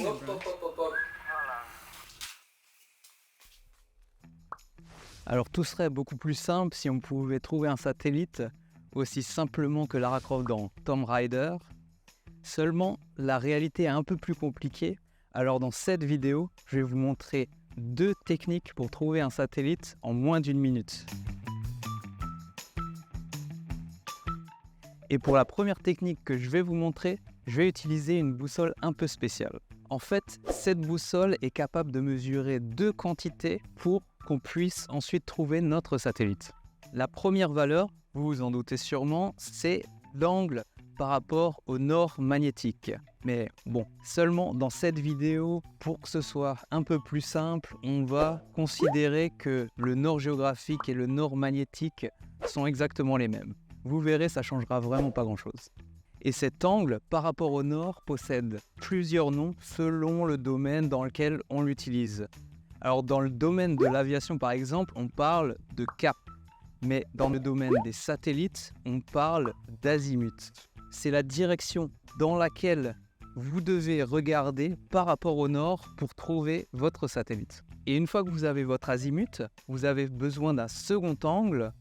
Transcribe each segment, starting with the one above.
Hop, hop, hop, hop, hop. Alors tout serait beaucoup plus simple si on pouvait trouver un satellite aussi simplement que Lara Croft dans Tomb Raider. Seulement, la réalité est un peu plus compliquée. Alors dans cette vidéo, je vais vous montrer 2 techniques pour trouver un satellite en moins d'1 minute. Et pour la première technique que je vais vous montrer, je vais utiliser une boussole un peu spéciale. En fait, cette boussole est capable de mesurer 2 quantités pour qu'on puisse ensuite trouver notre satellite. La première valeur, vous vous en doutez sûrement, c'est l'angle par rapport au nord magnétique. Mais bon, seulement dans cette vidéo, pour que ce soit un peu plus simple, on va considérer que le nord géographique et le nord magnétique sont exactement les mêmes. Vous verrez, ça ne changera vraiment pas grand-chose. Et cet angle, par rapport au nord, possède plusieurs noms selon le domaine dans lequel on l'utilise. Alors dans le domaine de l'aviation par exemple, on parle de cap. Mais dans le domaine des satellites, on parle d'azimut. C'est la direction dans laquelle vous devez regarder par rapport au nord pour trouver votre satellite. Et une fois que vous avez votre azimut, vous avez besoin d'un second angle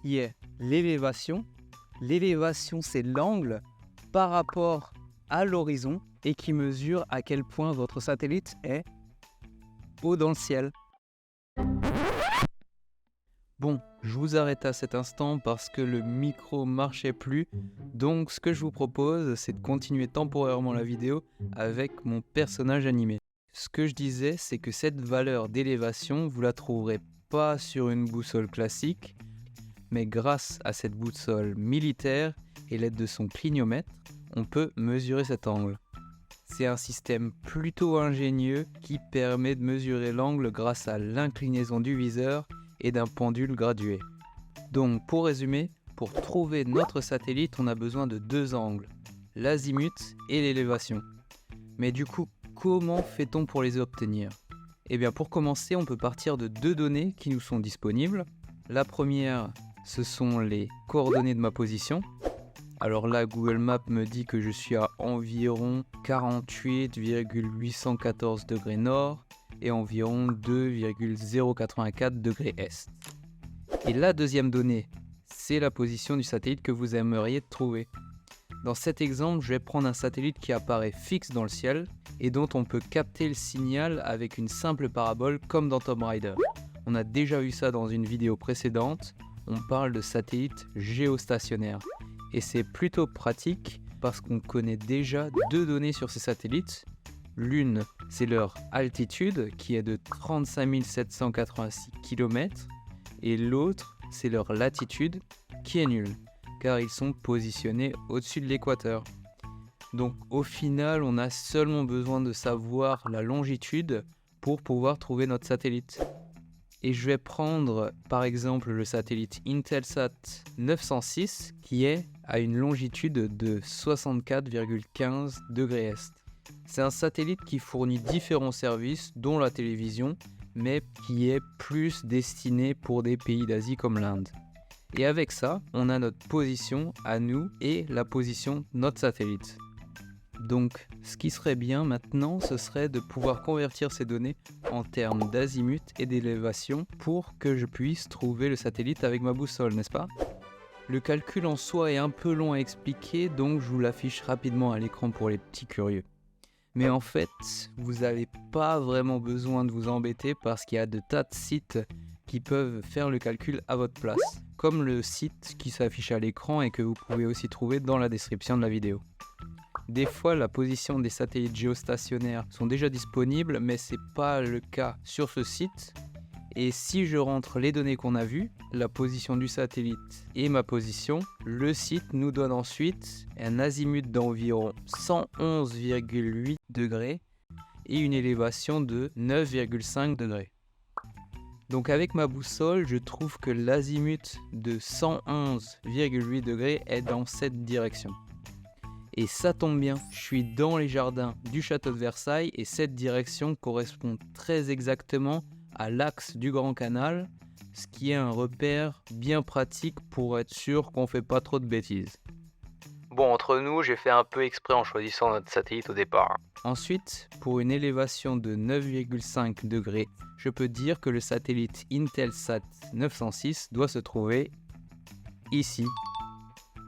qui est l'élévation. L'élévation, c'est l'angle par rapport à l'horizon et qui mesure à quel point votre satellite est haut dans le ciel. Bon, je vous arrête à cet instant parce que le micro marchait plus. Donc ce que je vous propose, c'est de continuer temporairement la vidéo avec mon personnage animé. Ce que je disais, c'est que cette valeur d'élévation, vous la trouverez pas sur une boussole classique, mais grâce à cette boussole militaire et l'aide de son clignomètre, on peut mesurer cet angle. C'est un système plutôt ingénieux qui permet de mesurer l'angle grâce à l'inclinaison du viseur et d'un pendule gradué. Donc pour résumer, pour trouver notre satellite, on a besoin de 2 angles, l'azimut et l'élévation. Mais du coup, comment fait-on pour les obtenir ? Eh bien pour commencer, on peut partir de 2 données qui nous sont disponibles. La première, ce sont les coordonnées de ma position. Alors là, Google Maps me dit que je suis à environ 48,814 degrés nord et environ 2,084 degrés est. Et la deuxième donnée, c'est la position du satellite que vous aimeriez trouver. Dans cet exemple, je vais prendre un satellite qui apparaît fixe dans le ciel et dont on peut capter le signal avec une simple parabole comme dans Tomb Raider. On a déjà vu ça dans une vidéo précédente, on parle de satellite géostationnaire. Et c'est plutôt pratique parce qu'on connaît déjà 2 données sur ces satellites. L'une, c'est leur altitude qui est de 35 786 km et l'autre, c'est leur latitude qui est nulle car ils sont positionnés au-dessus de l'équateur. Donc au final, on a seulement besoin de savoir la longitude pour pouvoir trouver notre satellite. Et je vais prendre par exemple le satellite Intelsat 906 qui est à une longitude de 64,15 degrés est. C'est un satellite qui fournit différents services dont la télévision, mais qui est plus destiné pour des pays d'Asie comme l'Inde. Et avec ça, on a notre position à nous et la position de notre satellite. Donc, ce qui serait bien maintenant, ce serait de pouvoir convertir ces données en termes d'azimut et d'élévation pour que je puisse trouver le satellite avec ma boussole, n'est-ce pas ? Le calcul en soi est un peu long à expliquer, donc je vous l'affiche rapidement à l'écran pour les petits curieux. Mais en fait, vous n'avez pas vraiment besoin de vous embêter parce qu'il y a de tas de sites qui peuvent faire le calcul à votre place, comme le site qui s'affiche à l'écran et que vous pouvez aussi trouver dans la description de la vidéo. Des fois, la position des satellites géostationnaires sont déjà disponibles, mais ce n'est pas le cas sur ce site. Et si je rentre les données qu'on a vues, la position du satellite et ma position, le site nous donne ensuite un azimut d'environ 111,8 degrés et une élévation de 9,5 degrés. Donc avec ma boussole, je trouve que l'azimut de 111,8 degrés est dans cette direction. Et ça tombe bien, je suis dans les jardins du château de Versailles et cette direction correspond très exactement à l'axe du Grand Canal, ce qui est un repère bien pratique pour être sûr qu'on ne fait pas trop de bêtises. Bon, entre nous, j'ai fait un peu exprès en choisissant notre satellite au départ. Ensuite, pour une élévation de 9,5 degrés, je peux dire que le satellite Intelsat 906 doit se trouver ici.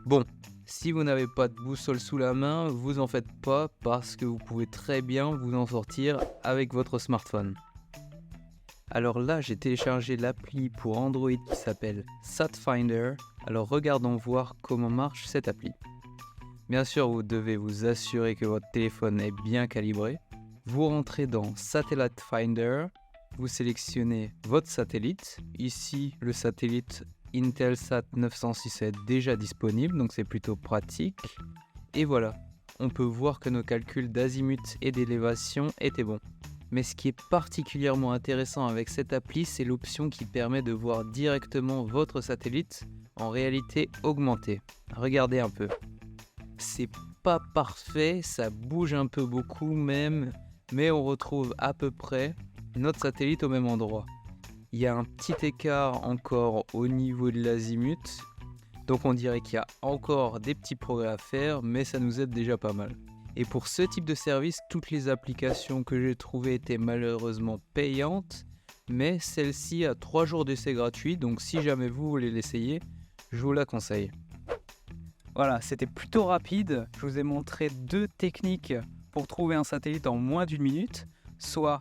Bon, si vous n'avez pas de boussole sous la main, vous en faites pas parce que vous pouvez très bien vous en sortir avec votre smartphone. Alors là, j'ai téléchargé l'appli pour Android qui s'appelle SatFinder. Alors regardons voir comment marche cette appli. Bien sûr, vous devez vous assurer que votre téléphone est bien calibré. Vous rentrez dans Satellite Finder, vous sélectionnez votre satellite. Ici, le satellite Intelsat 906 est déjà disponible, donc c'est plutôt pratique. Et voilà, on peut voir que nos calculs d'azimut et d'élévation étaient bons. Mais ce qui est particulièrement intéressant avec cette appli, c'est l'option qui permet de voir directement votre satellite en réalité augmentée. Regardez un peu. C'est pas parfait, ça bouge un peu beaucoup même, mais on retrouve à peu près notre satellite au même endroit. Il y a un petit écart encore au niveau de l'azimut, donc on dirait qu'il y a encore des petits progrès à faire, mais ça nous aide déjà pas mal. Et pour ce type de service, toutes les applications que j'ai trouvées étaient malheureusement payantes, mais celle-ci a 3 jours d'essai gratuit, donc si jamais vous voulez l'essayer, je vous la conseille. Voilà, c'était plutôt rapide. Je vous ai montré 2 techniques pour trouver un satellite en moins d'1 minute, soit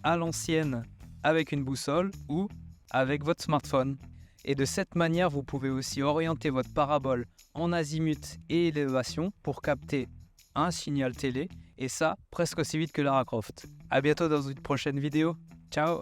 à l'ancienne avec une boussole ou avec votre smartphone. Et de cette manière, vous pouvez aussi orienter votre parabole en azimut et élévation pour capter un signal télé, et ça presque aussi vite que Lara Croft. A bientôt dans une prochaine vidéo. Ciao!